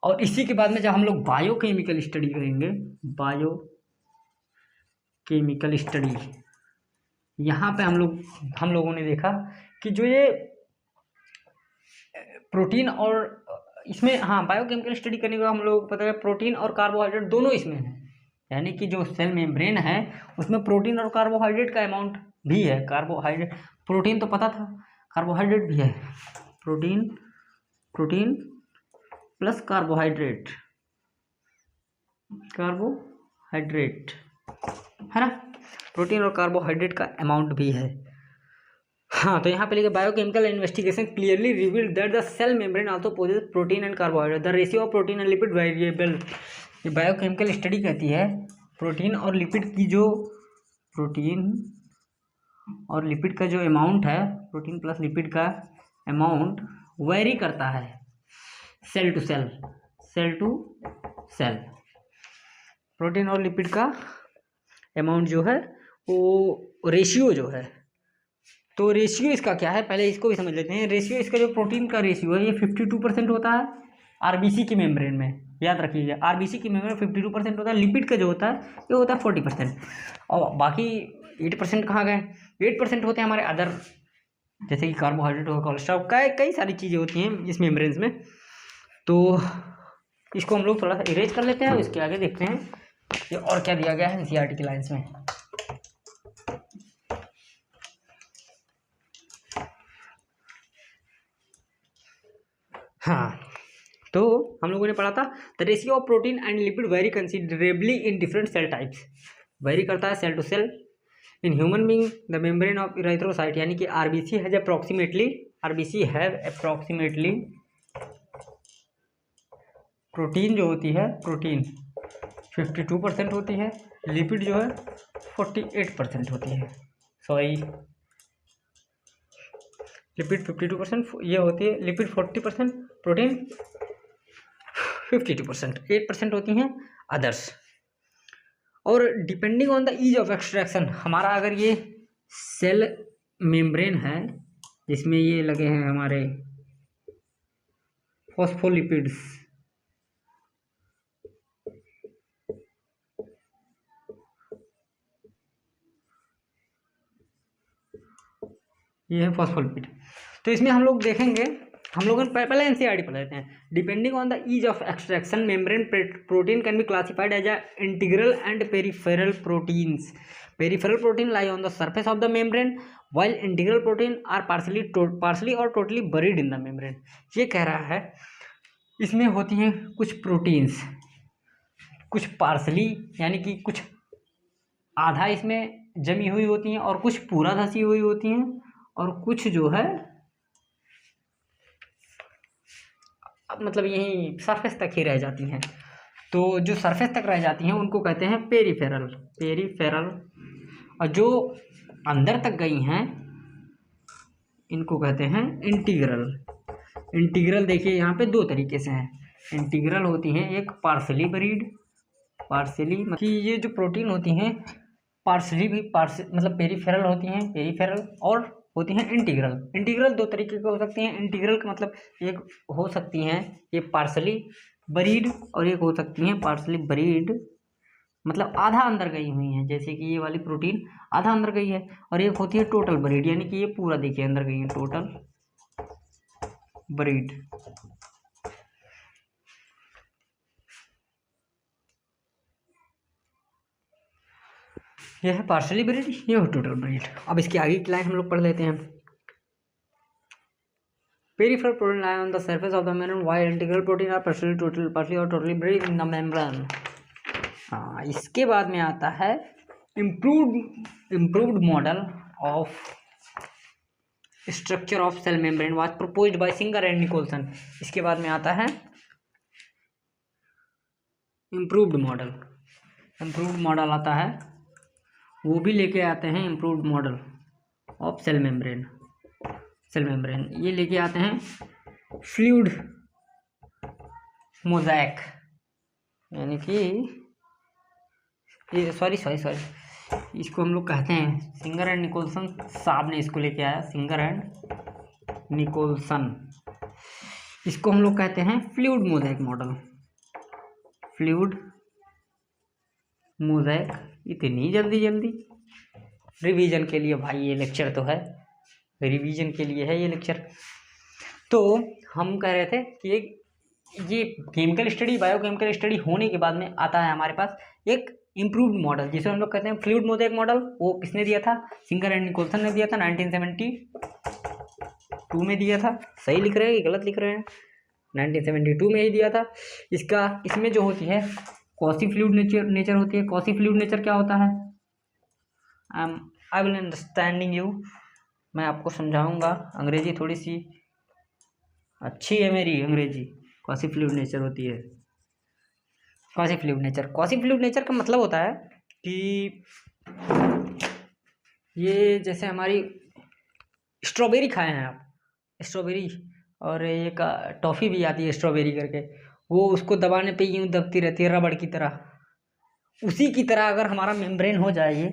और इसी के बाद में जब हम लोग बायोकेमिकल स्टडी करेंगे, बायोकेमिकल स्टडी, यहाँ पे हम लोगों ने देखा कि जो ये प्रोटीन और इसमें, हाँ, बायोकेमिकल स्टडी करने के बाद हम लोगों को पता है प्रोटीन और कार्बोहाइड्रेट दोनों इसमें है, यानी कि जो सेल मेम्ब्रेन है उसमें प्रोटीन और कार्बोहाइड्रेट का अमाउंट भी है। कार्बोहाइड्रेट, प्रोटीन तो पता था, कार्बोहाइड्रेट भी है, प्रोटीन प्लस कार्बोहाइड्रेट है ना, प्रोटीन और कार्बोहाइड्रेट का अमाउंट भी है। हाँ, तो यहाँ पे लिखे biochemical investigation clearly revealed that the cell membrane also possess protein and carbohydrate, the ratio of protein and lipid variable. ये बायोकेमिकल स्टडी कहती है प्रोटीन और लिपिड की जो, प्रोटीन और लिपिड का जो अमाउंट है, प्रोटीन प्लस लिपिड का अमाउंट वेरी करता है सेल टू सेल, प्रोटीन और लिपिड का अमाउंट जो है वो रेशियो जो है, तो रेशियो इसका क्या है पहले इसको भी समझ लेते हैं। रेशियो इसका जो प्रोटीन का रेशियो है ये 52% होता है आरबीसी की मेम्ब्रेन में, याद रखिएगा आरबीसी की मेम्ब्रेन में 52% होता है। लिपिड का जो होता है ये होता है 40%, और बाकी 8% कहाँ गए, 8% होते हैं हमारे अदर, जैसे कि कार्बोहाइड्रेट और कोलेस्ट्रॉल, कई सारी चीज़ें होती हैं इस मेम्ब्रेन्स में। तो इसको हम लोग थोड़ा सा इरेज कर लेते हैं, इसके आगे देखते हैं ये और क्या दिया गया है एनसीईआरटी की लाइन्स में। हाँ, तो हम लोगों ने पढ़ा था the ratio of protein and lipid vary considerably in different cell types, vary करता है cell to cell. In human being the membrane of erythrocyte, यानी कि आरबीसी हैज अप्रॉक्सीमेटली प्रोटीन जो होती है, प्रोटीन 52% होती है, लिपिड जो है 48% होती है, सॉरी लिपिड 52% ये होती है, लिपिड 40%, प्रोटीन 52%, 8% होती हैं अदर्स। और depending on the ease of extraction, हमारा अगर ये सेल मेम्ब्रेन है जिसमें ये लगे हैं हमारे फॉस्फोलिपिड्स, ये है फॉस्फोलिपिड, तो इसमें हम लोग देखेंगे, हम लोग पहले एनसीईआरटी पढ़ लेते हैं। Depending on the ease of extraction membrane protein can be classified as integral and peripheral proteins. Peripheral protein lie on the surface of the membrane while integral protein are partially or totally buried in the membrane. ये कह रहा है इसमें होती हैं कुछ proteins, कुछ partially यानी कि कुछ आधा इसमें जमी हुई होती हैं, और कुछ पूरा धसी हुई होती हैं, और कुछ जो है मतलब यही सरफेस तक ही रह जाती हैं। तो जो सरफेस तक रह जाती हैं उनको कहते हैं पेरिफेरल, और जो अंदर तक गई हैं इनको कहते हैं इंटीग्रल। देखिए यहाँ पे दो तरीके से हैं, इंटीग्रल होती हैं एक पार्सली बरीड, मतलब ये जो प्रोटीन होती हैं पार्सली भी मतलब पेरिफेरल होती हैं, पेरिफेरल, और होती हैं इंटीग्रल दो तरीके की हो सकती हैं। इंटीग्रल का मतलब एक हो सकती हैं ये पार्सली बरीड, और एक हो सकती हैं पार्सली बरीड मतलब आधा अंदर गई हुई हैं, जैसे कि ये वाली प्रोटीन आधा अंदर गई है, और एक होती है टोटल बरीड, यानी कि ये पूरा देखिए अंदर गई है, टोटल बरीड। यह है पार्शली बरीड, ये है टोटल बरीड। अब इसकी आगे की लाइन हम लोग पढ़ लेते हैं। Peripheral protein lie on the surface of the membrane while integral protein are partially or totally buried in the membrane. हाँ, इसके बाद में आता है improved model of structure of cell membrane was proposed by Singer and Nicolson. इसके बाद में आता है इम्प्रूव्ड मॉडल आता है, वो भी लेके आते हैं improved model of cell membrane. ये लेके आते हैं फ्लूइड मोज़ेक, यानी कि ये सॉरी इसको हम लोग कहते हैं सिंगर एंड निकोलसन साहब ने इसको लेके आया, सिंगर एंड निकोलसन, इसको हम लोग कहते हैं fluid mosaic model. Fluid mosaic. इतनी जल्दी जल्दी रिवीजन के लिए भाई, ये लेक्चर तो है, रिवीजन के लिए है ये लेक्चर। तो हम कह रहे थे कि ये केमिकल स्टडी, बायोकेमिकल स्टडी होने के बाद में आता है हमारे पास एक इम्प्रूव्ड मॉडल, जिसे हम लोग कहते हैं फ्लूइड मोज़ेक मॉडल। वो किसने दिया था? सिंगर एंड निकोलसन ने दिया था, 1972 में दिया था। सही लिख रहे हैं कि गलत लिख रहे हैं? 1972 में ही दिया था। इसमें जो होती है कॉसी फ्लूइड नेचर होती है। कॉसी फ्लूइड नेचर क्या होता है? आई विल अंडरस्टैंडिंग यू, मैं आपको समझाऊंगा। अंग्रेजी थोड़ी सी अच्छी है मेरी, अंग्रेजी। कॉसी फ्लूइड नेचर होती है quasi fluid nature. Quasi fluid nature का मतलब होता है कि ये जैसे हमारी स्ट्रॉबेरी खाए हैं आप, स्ट्रॉबेरी, और एक टॉफ़ी भी आती है स्ट्रॉबेरी करके, वो उसको दबाने पे यूँ दबती रहती है रबड़ की तरह। उसी की तरह अगर हमारा मेम्ब्रेन हो जाए ये